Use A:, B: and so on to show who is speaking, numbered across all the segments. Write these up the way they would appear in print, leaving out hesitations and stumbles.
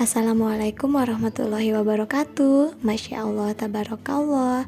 A: Assalamualaikum warahmatullahi wabarakatuh. Masya Allah, tabarakallah.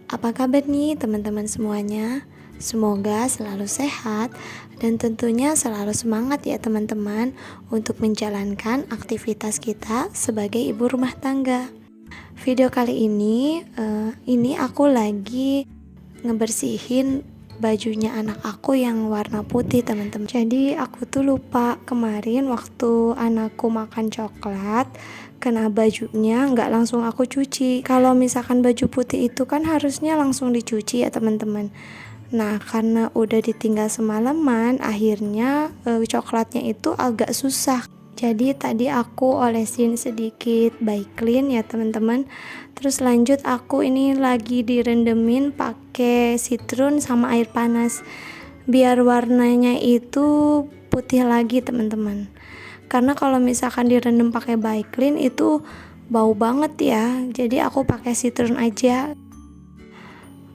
A: Apa kabar nih teman-teman semuanya? Semoga selalu sehat dan tentunya selalu semangat ya teman-teman untuk menjalankan aktivitas kita sebagai ibu rumah tangga. Video kali ini aku lagi ngebersihin bajunya anak aku yang warna putih teman-teman. Jadi aku tuh lupa kemarin waktu anakku makan coklat kena bajunya, nggak langsung aku cuci. Kalau misalkan baju putih itu kan harusnya langsung dicuci ya teman-teman. Nah karena udah ditinggal semalaman, akhirnya coklatnya itu agak susah. Jadi tadi aku olesin sedikit by clean ya teman-teman. Terus lanjut aku ini lagi direndemin pakai citron sama air panas biar warnanya itu putih lagi teman-teman. Karena kalau misalkan direndam pakai by clean itu bau banget ya. Jadi aku pakai citron aja.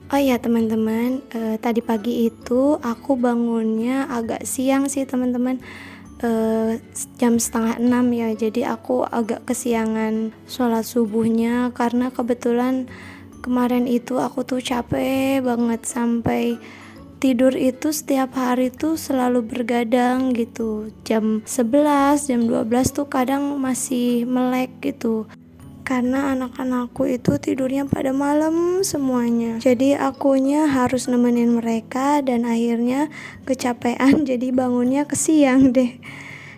A: Oh ya teman-teman, tadi pagi itu aku bangunnya agak siang sih teman-teman. Jam 5:30 ya, jadi aku agak kesiangan sholat subuhnya karena kebetulan kemarin itu aku tuh capek banget sampai tidur itu setiap hari tuh selalu bergadang gitu. Jam 11, jam 12 tuh kadang masih melek gitu karena anak-anakku itu tidurnya pada malam semuanya. Jadi akunya harus nemenin mereka dan akhirnya kecapean jadi bangunnya kesiang deh.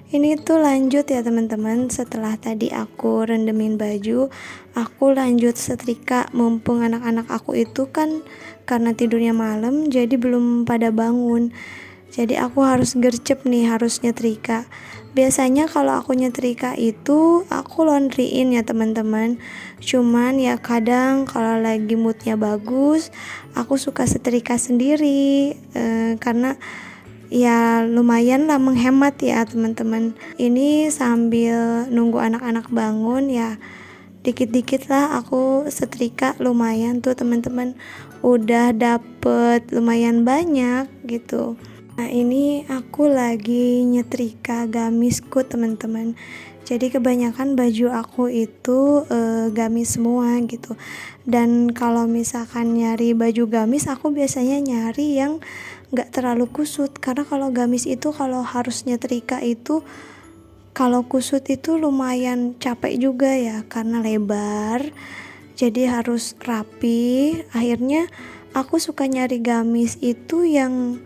A: Ini tuh lanjut ya teman-teman, setelah tadi aku rendemin baju, aku lanjut setrika mumpung anak-anak aku itu kan karena tidurnya malam jadi belum pada bangun. Jadi aku harus gercep nih, harus nyetrika. Biasanya kalau aku nyetrika itu aku laundryin ya teman-teman. Cuman ya kadang kalau lagi moodnya bagus, aku suka setrika sendiri karena ya lumayan lah menghemat ya teman-teman. Ini sambil nunggu anak-anak bangun ya dikit-dikit lah aku setrika, lumayan tuh teman-teman. Udah dapet lumayan banyak gitu. Nah ini aku lagi nyetrika gamisku teman-teman. Jadi kebanyakan baju aku itu gamis semua gitu. Dan kalau misalkan nyari baju gamis, aku biasanya nyari yang nggak terlalu kusut. Karena kalau gamis itu kalau harus nyetrika itu, kalau kusut itu lumayan capek juga ya, karena lebar. Jadi harus rapi. Akhirnya aku suka nyari gamis itu yang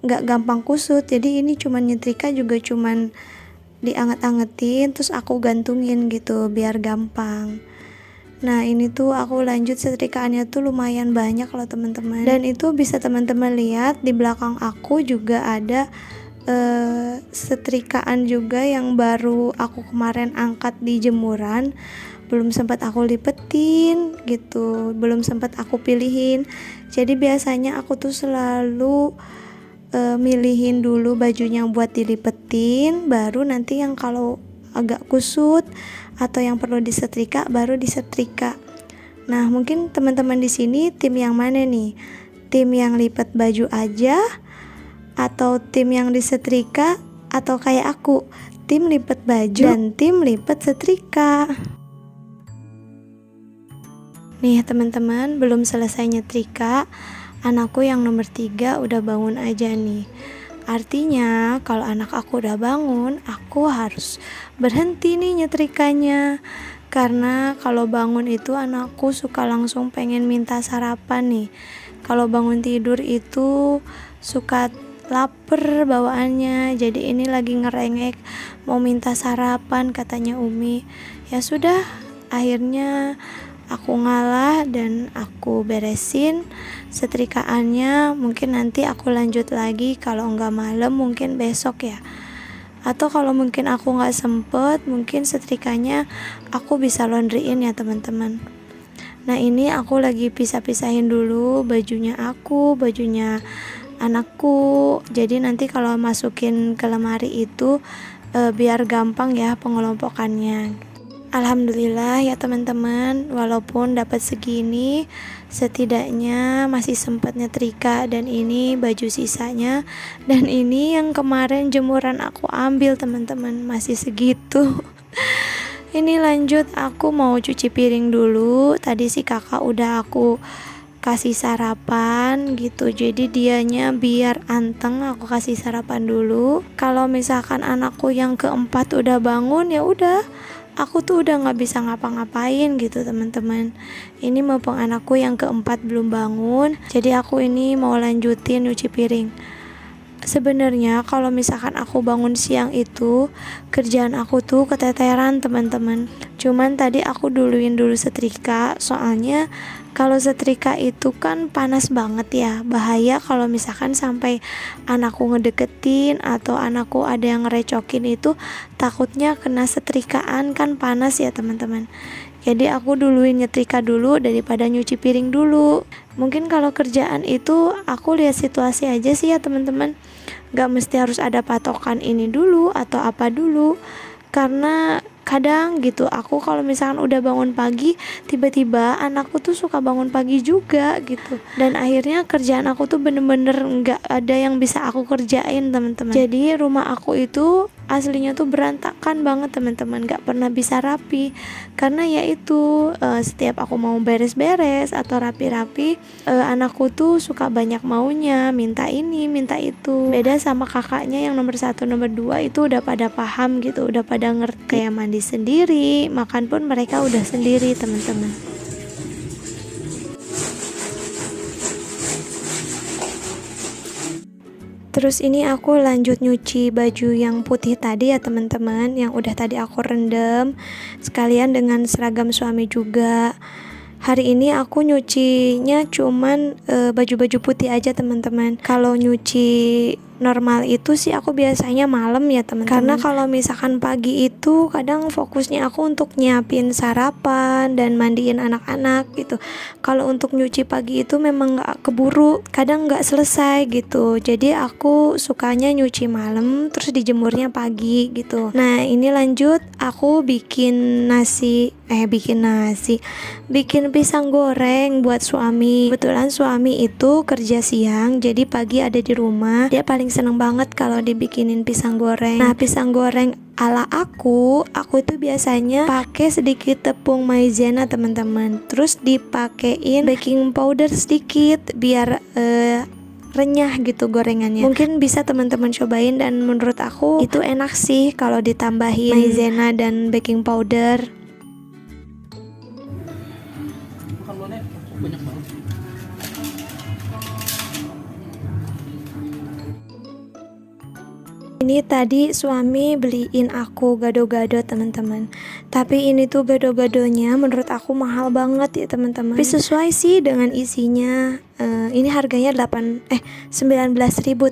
A: nggak gampang kusut. Jadi ini cuman nyetrika juga cuman dianget-angetin terus aku gantungin gitu biar gampang. Nah ini tuh aku lanjut setrikaannya tuh lumayan banyak loh teman-teman. Dan itu bisa teman-teman lihat di belakang aku juga ada setrikaan juga yang baru aku kemarin angkat di jemuran. Belum sempat aku lipetin gitu, belum sempat aku pilihin. Jadi biasanya aku tuh selalu milihin dulu bajunya buat dilipetin, baru nanti yang kalau agak kusut atau yang perlu disetrika baru disetrika. Nah mungkin teman-teman di sini tim yang mana nih? Tim yang lipet baju aja atau tim yang disetrika, atau kayak aku tim lipet baju dan tim lipet setrika? Nih teman-teman, belum selesai nyetrika, anakku yang nomor 3 udah bangun aja nih. Artinya kalau anak aku udah bangun, aku harus berhenti nih nyetrikanya. Karena kalau bangun itu anakku suka langsung pengen minta sarapan nih. Kalau bangun tidur itu suka lapar bawaannya. Jadi ini lagi ngerengek mau minta sarapan katanya Umi. Ya sudah, akhirnya aku ngalah dan aku beresin setrikaannya. Mungkin nanti aku lanjut lagi, kalau enggak malam mungkin besok ya. Atau kalau mungkin aku enggak sempet, mungkin setrikanya aku bisa laundryin ya teman-teman. Nah ini aku lagi pisah-pisahin dulu bajunya aku, bajunya anakku. Jadi nanti kalau masukin ke lemari itu biar gampang ya pengelompokannya. Alhamdulillah ya teman-teman, walaupun dapat segini, setidaknya masih sempat nyetrika. Dan ini baju sisanya, dan ini yang kemarin jemuran aku ambil teman-teman, masih segitu. Ini lanjut, aku mau cuci piring dulu. Tadi si kakak udah aku kasih sarapan gitu, jadi dianya biar anteng aku kasih sarapan dulu. Kalau misalkan anakku yang keempat udah bangun, ya udah aku tuh udah nggak bisa ngapa-ngapain gitu teman-teman. Ini mumpung anakku yang keempat belum bangun, jadi aku ini mau lanjutin nyuci piring. Sebenarnya kalau misalkan aku bangun siang itu kerjaan aku tuh keteteran teman-teman. Cuman tadi aku duluin dulu setrika, soalnya kalau setrika itu kan panas banget ya, bahaya kalau misalkan sampai anakku ngedeketin atau anakku ada yang ngerecokin, itu takutnya kena setrikaan, kan panas ya teman-teman. Jadi aku duluin nyetrika dulu daripada nyuci piring dulu. Mungkin kalau kerjaan itu aku lihat situasi aja sih ya teman-teman. Gak mesti harus ada patokan ini dulu atau apa dulu. Karena kadang gitu aku kalau misalkan udah bangun pagi, tiba-tiba anakku tuh suka bangun pagi juga gitu, dan akhirnya kerjaan aku tuh bener-bener nggak ada yang bisa aku kerjain teman-teman. Jadi rumah aku itu aslinya tuh berantakan banget teman-teman, nggak pernah bisa rapi karena ya itu setiap aku mau beres-beres atau rapi-rapi, anakku tuh suka banyak maunya, minta ini minta itu. Beda sama kakaknya yang nomor 1 nomor 2 itu udah pada paham gitu, udah pada ngerti, kayak mandi sendiri, makan pun mereka udah sendiri teman-teman. Terus ini aku lanjut nyuci baju yang putih tadi ya teman-teman, yang udah tadi aku rendam sekalian dengan seragam suami juga. Hari ini aku nyucinya cuman baju-baju putih aja teman-teman. Kalau nyuci normal itu sih aku biasanya malam ya teman-teman. Karena kalau misalkan pagi itu kadang fokusnya aku untuk nyiapin sarapan dan mandiin anak-anak gitu. Kalau untuk nyuci pagi itu memang gak keburu, kadang gak selesai gitu. Jadi aku sukanya nyuci malam terus dijemurnya pagi gitu. Nah ini lanjut, aku bikin pisang goreng buat suami. Kebetulan suami itu kerja siang, jadi pagi ada di rumah. Dia paling seneng banget kalau dibikinin pisang goreng. Nah pisang goreng ala aku itu biasanya pakai sedikit tepung maizena teman-teman, terus dipakein baking powder sedikit biar renyah gitu gorengannya. Mungkin bisa teman-teman cobain, dan menurut aku itu enak sih kalau ditambahin maizena dan baking powder.
B: Banyak banget.
A: Ini tadi suami beliin aku gado-gado teman-teman. Tapi ini tuh gado-gadonya menurut aku mahal banget ya teman-teman. Tapi sesuai sih dengan isinya. Ini harganya 19.000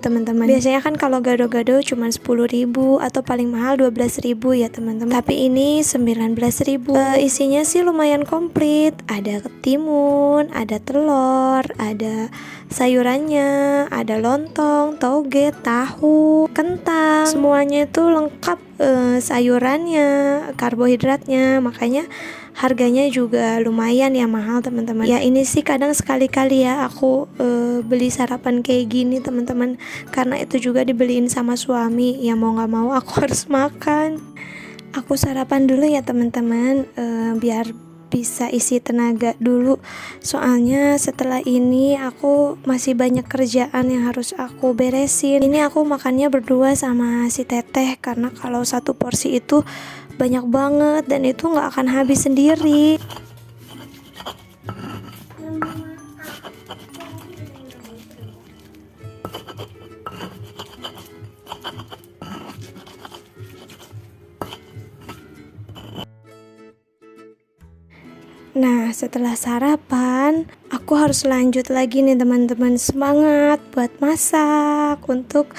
A: teman-teman. Biasanya kan kalau gado-gado cuma 10.000 atau paling mahal 12.000 ya teman-teman. Tapi ini 19.000. Isinya sih lumayan komplit. Ada ketimun, ada telur, ada sayurannya, ada lontong, toge, tahu, kentang. Semuanya itu lengkap, sayurannya, karbohidratnya. Makanya harganya juga lumayan ya, mahal teman-teman. Ya ini sih kadang sekali-kali ya aku beli sarapan kayak gini teman-teman, karena itu juga dibeliin sama suami. Ya mau gak mau aku harus makan. Aku sarapan dulu ya teman-teman, biar bisa isi tenaga dulu. Soalnya setelah ini aku masih banyak kerjaan yang harus aku beresin. Ini aku makannya berdua sama si teteh, karena kalau satu porsi itu banyak banget dan itu gak akan habis sendiri. Nah setelah sarapan aku harus lanjut lagi nih teman-teman, semangat buat masak untuk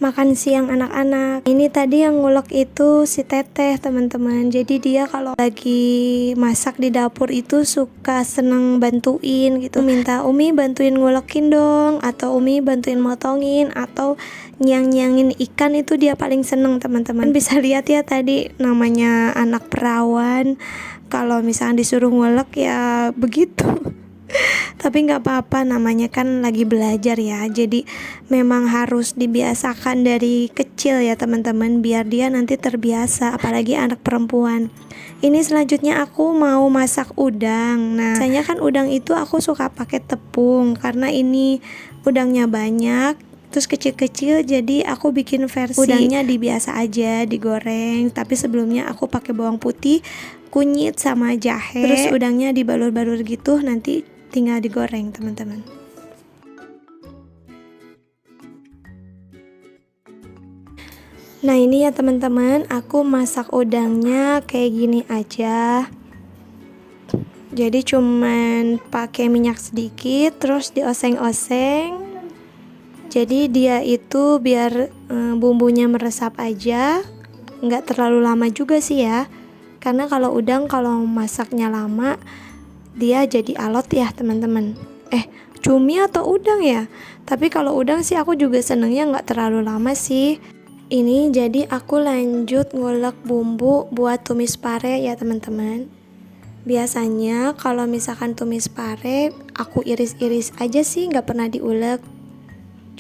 A: makan siang anak-anak. Ini tadi yang ngulek itu si teteh teman-teman. Jadi dia kalau lagi masak di dapur itu suka seneng bantuin gitu. Minta Umi bantuin ngulekin dong, atau Umi bantuin motongin, atau nyang-nyangin ikan, itu dia paling seneng teman-teman. Bisa lihat ya tadi, namanya anak perawan. Kalau misalnya disuruh ngulek ya begitu. Tapi nggak apa-apa, namanya kan lagi belajar ya. Jadi memang harus dibiasakan dari kecil ya teman-teman, biar dia nanti terbiasa, apalagi anak perempuan. Ini selanjutnya aku mau masak udang. Nah, biasanya kan udang itu aku suka pakai tepung karena ini udangnya banyak, terus kecil-kecil, jadi aku bikin versi udangnya dibiasa aja, digoreng. Tapi sebelumnya aku pakai bawang putih, kunyit sama jahe. Terus udangnya dibalur-balur gitu, nanti tinggal digoreng teman-teman. Nah ini ya teman-teman, aku masak udangnya kayak gini aja. Jadi cuman pakai minyak sedikit, terus dioseng-oseng. Jadi dia itu biar bumbunya meresap aja, nggak terlalu lama juga sih ya. Karena kalau udang kalau masaknya lama, dia jadi alot ya teman-teman. Cumi atau udang ya? Tapi kalau udang sih aku juga senengnya nggak terlalu lama sih. Ini jadi aku lanjut ngulek bumbu buat tumis pare ya teman-teman. Biasanya kalau misalkan tumis pare, aku iris-iris aja sih, nggak pernah diulek.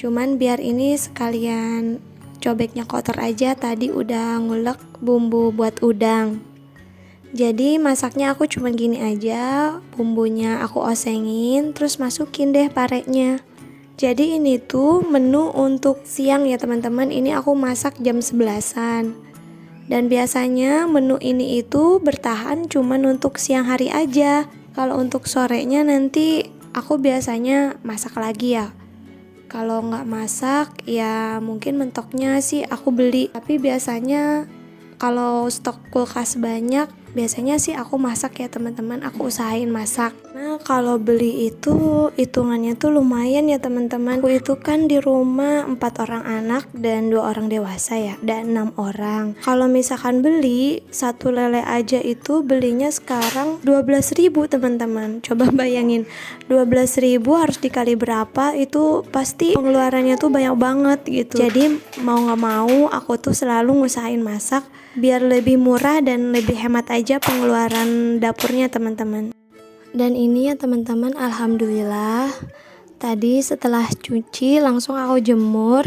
A: Cuman biar ini sekalian cobeknya kotor aja, tadi udah ngulek bumbu buat udang. Jadi masaknya aku cuman gini aja, bumbunya aku osengin, terus masukin deh parenya. Jadi ini tuh menu untuk siang ya teman-teman. Ini aku masak jam 11-an. Dan biasanya menu ini itu bertahan cuman untuk siang hari aja. Kalau untuk sorenya nanti aku biasanya masak lagi ya. Kalau nggak masak ya mungkin mentoknya sih aku beli. Tapi biasanya kalau stok kulkas banyak, biasanya sih aku masak ya teman-teman, aku usahain masak. Nah kalau beli itu hitungannya tuh lumayan ya teman-teman. Aku itu kan di rumah 4 orang anak dan 2 orang dewasa ya, dan 6 orang. Kalau misalkan beli satu lele aja itu belinya sekarang 12.000 teman-teman. Coba bayangin, 12.000 harus dikali berapa, itu pasti pengeluarannya tuh banyak banget gitu. Jadi mau nggak mau aku tuh selalu ngusahain masak biar lebih murah dan lebih hemat aja pengeluaran dapurnya teman-teman. Dan ini ya teman-teman, alhamdulillah tadi setelah cuci langsung aku jemur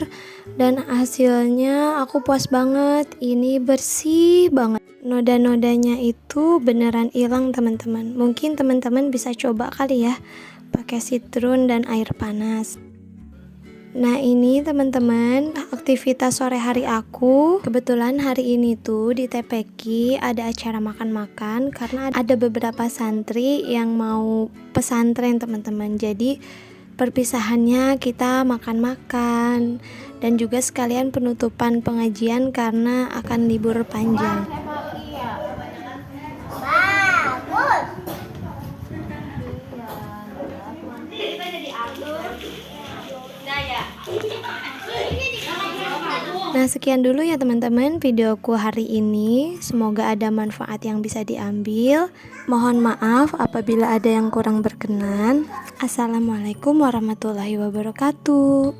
A: dan hasilnya aku puas banget. Ini bersih banget, noda-nodanya itu beneran hilang teman-teman. Mungkin teman-teman bisa coba kali ya pakai sitrun dan air panas. Nah ini teman-teman aktivitas sore hari aku. Kebetulan hari ini tuh di TPQ ada acara makan-makan karena ada beberapa santri yang mau pesantren teman-teman. Jadi perpisahannya kita makan-makan dan juga sekalian penutupan pengajian karena akan libur panjang. Nah sekian dulu ya teman-teman videoku hari ini. Semoga ada manfaat yang bisa diambil. Mohon maaf apabila ada yang kurang berkenan. Assalamualaikum warahmatullahi wabarakatuh.